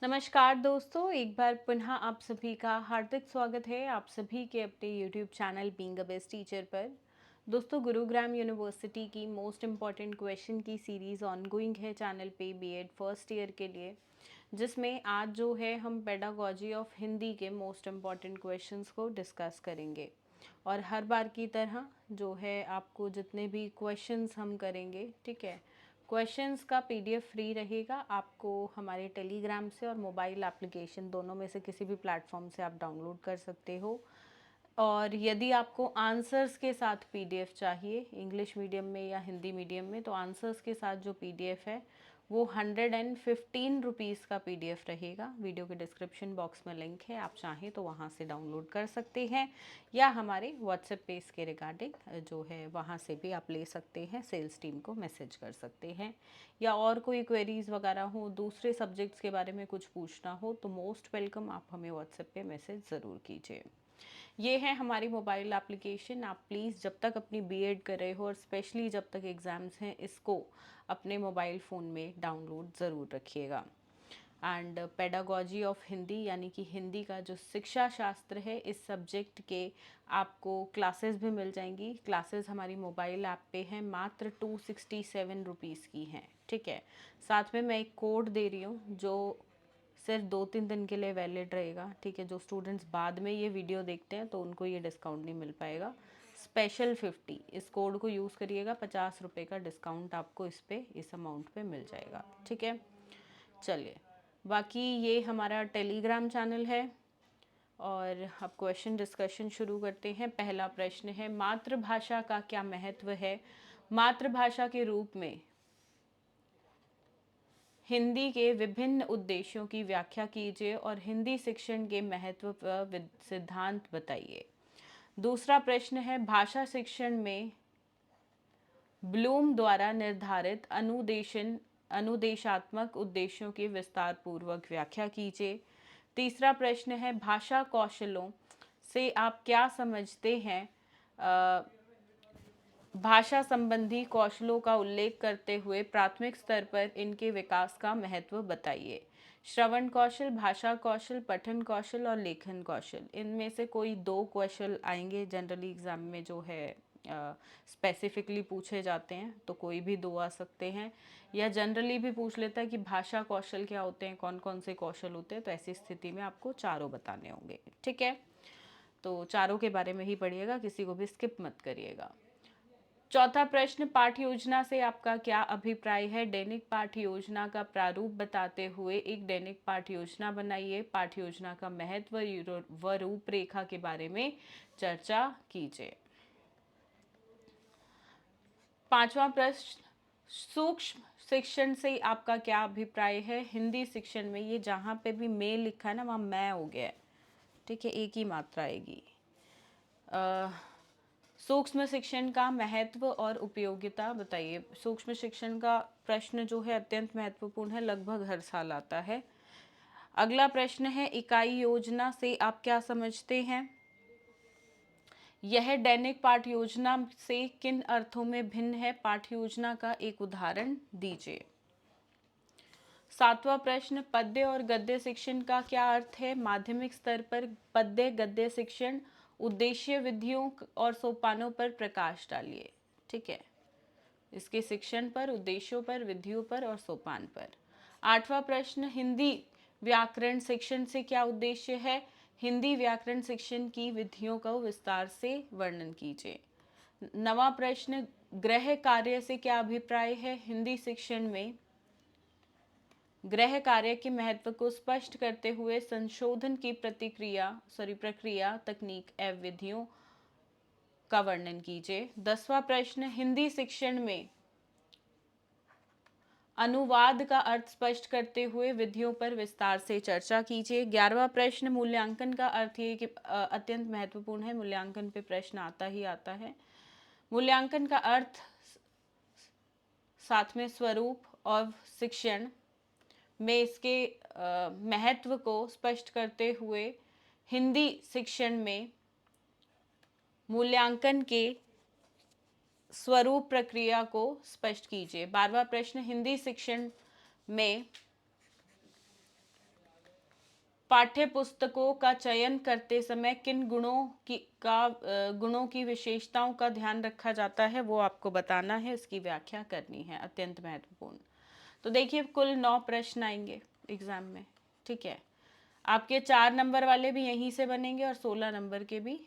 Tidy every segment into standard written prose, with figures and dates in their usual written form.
नमस्कार दोस्तों, एक बार पुनः आप सभी का हार्दिक स्वागत है आप सभी के अपने YouTube channel being a best teacher पर। दोस्तों, गुरुग्राम यूनिवर्सिटी की मोस्ट इम्पॉर्टेंट क्वेश्चन की सीरीज़ ऑनगोइंग है चैनल पे बीएड फर्स्ट ईयर के लिए, जिसमें आज जो है हम पेडागोजी ऑफ हिंदी के मोस्ट इम्पॉर्टेंट क्वेश्चंस को डिस्कस करेंगे। और हर बार की तरह जो है आपको जितने भी क्वेश्चंस हम करेंगे, ठीक है, क्वेश्चंस का पीडीएफ फ्री रहेगा। आपको हमारे टेलीग्राम से और मोबाइल एप्लीकेशन दोनों में से किसी भी प्लेटफॉर्म से आप डाउनलोड कर सकते हो। और यदि आपको आंसर्स के साथ पीडीएफ चाहिए इंग्लिश मीडियम में या हिंदी मीडियम में, तो आंसर्स के साथ जो पीडीएफ है वो 115 रुपीज़ का पीडीएफ रहेगा। वीडियो के डिस्क्रिप्शन बॉक्स में लिंक है, आप चाहें तो वहाँ से डाउनलोड कर सकते हैं या हमारे व्हाट्सएप पेज के रिगार्डिंग जो है वहाँ से भी आप ले सकते हैं। सेल्स टीम को मैसेज कर सकते हैं, या और कोई क्वेरीज़ वगैरह हो, दूसरे सब्जेक्ट्स के बारे में कुछ पूछना हो, तो मोस्ट वेलकम, आप हमें व्हाट्सएप पे मैसेज ज़रूर कीजिए। ये है हमारी मोबाइल एप्लीकेशन। आप प्लीज़ जब तक अपनी बीएड कर रहे हो और स्पेशली जब तक एग्ज़ाम्स हैं, इसको अपने मोबाइल फ़ोन में डाउनलोड ज़रूर रखिएगा। एंड पेडागोजी ऑफ हिंदी यानी कि हिंदी का जो शिक्षा शास्त्र है, इस सब्जेक्ट के आपको क्लासेस भी मिल जाएंगी। क्लासेस हमारी मोबाइल ऐप पे हैं, मात्र 267 रुपीज़ की हैं, ठीक है। साथ में मैं एक कोड दे रही हूँ जो सिर्फ 2-3 दिन के लिए वैलिड रहेगा, ठीक है। जो स्टूडेंट्स बाद में ये वीडियो देखते हैं तो उनको ये डिस्काउंट नहीं मिल पाएगा। स्पेशल 50, इस कोड को यूज़ करिएगा, 50 रुपये का डिस्काउंट आपको इस पे, इस अमाउंट पे मिल जाएगा, ठीक है। चलिए, बाकी ये हमारा टेलीग्राम चैनल है और अब क्वेश्चन डिस्कशन शुरू करते हैं। पहला प्रश्न है, मातृभाषा का क्या महत्व है? मातृभाषा के रूप में हिंदी के विभिन्न उद्देश्यों की व्याख्या कीजिए और हिंदी शिक्षण के महत्व पर सिद्धांत बताइए। दूसरा प्रश्न है, भाषा शिक्षण में ब्लूम द्वारा निर्धारित अनुदेशात्मक उद्देश्यों की विस्तार पूर्वक व्याख्या कीजिए। तीसरा प्रश्न है, भाषा कौशलों से आप क्या समझते हैं? भाषा संबंधी कौशलों का उल्लेख करते हुए प्राथमिक स्तर पर इनके विकास का महत्व बताइए। श्रवण कौशल, भाषा कौशल, पठन कौशल और लेखन कौशल, इनमें से कोई दो कौशल आएंगे जनरली एग्जाम में, जो है स्पेसिफिकली पूछे जाते हैं, तो कोई भी दो आ सकते हैं। या जनरली भी पूछ लेता है कि भाषा कौशल क्या होते हैं, कौन कौन से कौशल होते हैं, तो ऐसी स्थिति में आपको चारों बताने होंगे, ठीक है। तो चारों के बारे में ही पढ़िएगा, किसी को भी स्किप मत करिएगा। चौथा प्रश्न, पाठ्य योजना से आपका क्या अभिप्राय है? दैनिक पाठ्य योजना का प्रारूप बताते हुए एक दैनिक पाठ्य योजना बनाइए। पाठ्य योजना का महत्व व रूपरेखा के बारे में चर्चा कीजिए। पांचवा प्रश्न, सूक्ष्म शिक्षण से आपका क्या अभिप्राय है? हिंदी शिक्षण में, ये जहाँ पे भी मैं लिखा है ना, वहाँ मैं हो गया है, ठीक है, एक ही मात्रा आएगी। सूक्ष्म शिक्षण का महत्व और उपयोगिता बताइए। सूक्ष्म शिक्षण का प्रश्न जो है अत्यंत महत्वपूर्ण है, लगभग हर साल आता है। अगला प्रश्न है, इकाई योजना से आप क्या समझते हैं? यह दैनिक पाठ्य योजना से किन अर्थों में भिन्न है? पाठ्य योजना का एक उदाहरण दीजिए। सातवां प्रश्न, पद्य और गद्य शिक्षण का क्या अर्थ है? माध्यमिक स्तर पर पद्य गद्य शिक्षण उद्देश्य, विधियों और सोपानों पर प्रकाश डालिए, ठीक है। इसके शिक्षण पर, उद्देश्यों पर, विधियों पर और सोपान पर। आठवां प्रश्न, हिंदी व्याकरण शिक्षण से क्या उद्देश्य है? हिंदी व्याकरण शिक्षण की विधियों का विस्तार से वर्णन कीजिए। नवां प्रश्न, गृह कार्य से क्या अभिप्राय है? हिंदी शिक्षण में गृह कार्य के महत्व को स्पष्ट करते हुए संशोधन की प्रक्रिया, तकनीक एवं विधियों का वर्णन कीजिए। 10वां प्रश्न, हिंदी शिक्षण में अनुवाद का अर्थ स्पष्ट करते हुए विधियों पर विस्तार से चर्चा कीजिए। 11वां प्रश्न, मूल्यांकन का अर्थ, ये कि अत्यंत महत्वपूर्ण है, मूल्यांकन पे प्रश्न आता ही आता है। मूल्यांकन का अर्थ, साथ में स्वरूप और शिक्षण में इसके महत्व को स्पष्ट करते हुए हिंदी शिक्षण में मूल्यांकन के स्वरूप प्रक्रिया को स्पष्ट कीजिए। 12वां प्रश्न, हिंदी शिक्षण में पाठ्य पुस्तकों का चयन करते समय किन गुणों की विशेषताओं का ध्यान रखा जाता है वो आपको बताना है, इसकी व्याख्या करनी है, अत्यंत महत्वपूर्ण। तो देखिए कुल 9 प्रश्न आएंगे एग्जाम में, ठीक है। आपके 4 नंबर वाले भी यहीं से बनेंगे और 16 नंबर के भी,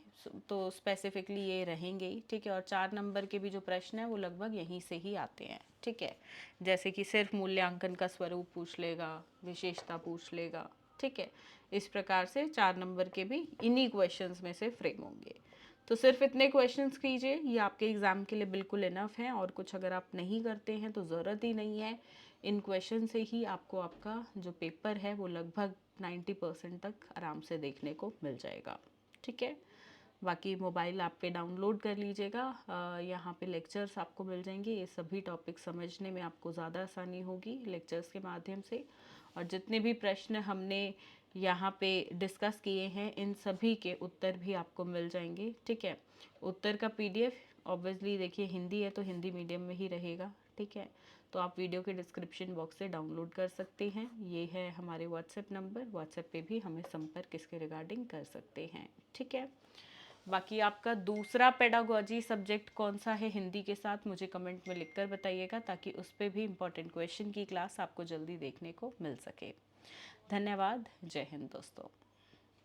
तो स्पेसिफिकली ये रहेंगे ही, ठीक है। और 4 नंबर के भी जो प्रश्न हैं वो लगभग यहीं से ही आते हैं, ठीक है। जैसे कि सिर्फ मूल्यांकन का स्वरूप पूछ लेगा, विशेषता पूछ लेगा, ठीक है। इस प्रकार से 4 नंबर के भी इन्हीं क्वेश्चंस में से फ्रेम होंगे। तो सिर्फ इतने क्वेश्चंस कीजिए, ये आपके एग्ज़ाम के लिए बिल्कुल इनफ है। और कुछ अगर आप नहीं करते हैं तो ज़रूरत ही नहीं है। इन क्वेश्चन से ही आपको आपका जो पेपर है वो लगभग 90% तक आराम से देखने को मिल जाएगा, ठीक है। बाकी मोबाइल ऐप पे डाउनलोड कर लीजिएगा, यहाँ पे लेक्चर्स आपको मिल जाएंगे। ये सभी टॉपिक समझने में आपको ज़्यादा आसानी होगी लेक्चर्स के माध्यम से। और जितने भी प्रश्न हमने यहाँ पे डिस्कस किए हैं इन सभी के उत्तर भी आपको मिल जाएंगे, ठीक है। उत्तर का पीडीएफ ऑब्वियसली देखिए हिंदी है तो हिंदी मीडियम में ही रहेगा, ठीक है। तो आप वीडियो के डिस्क्रिप्शन बॉक्स से डाउनलोड कर सकते हैं। ये है हमारे व्हाट्सएप नंबर, व्हाट्सएप पे भी हमें संपर्क इसके रिगार्डिंग कर सकते हैं, ठीक है। बाकी आपका दूसरा पेडागोजी सब्जेक्ट कौन सा है हिंदी के साथ, मुझे कमेंट में लिखकर बताइएगा, ताकि उस पर भी इम्पोर्टेंट क्वेश्चन की क्लास आपको जल्दी देखने को मिल सके। धन्यवाद। जय हिंद दोस्तों।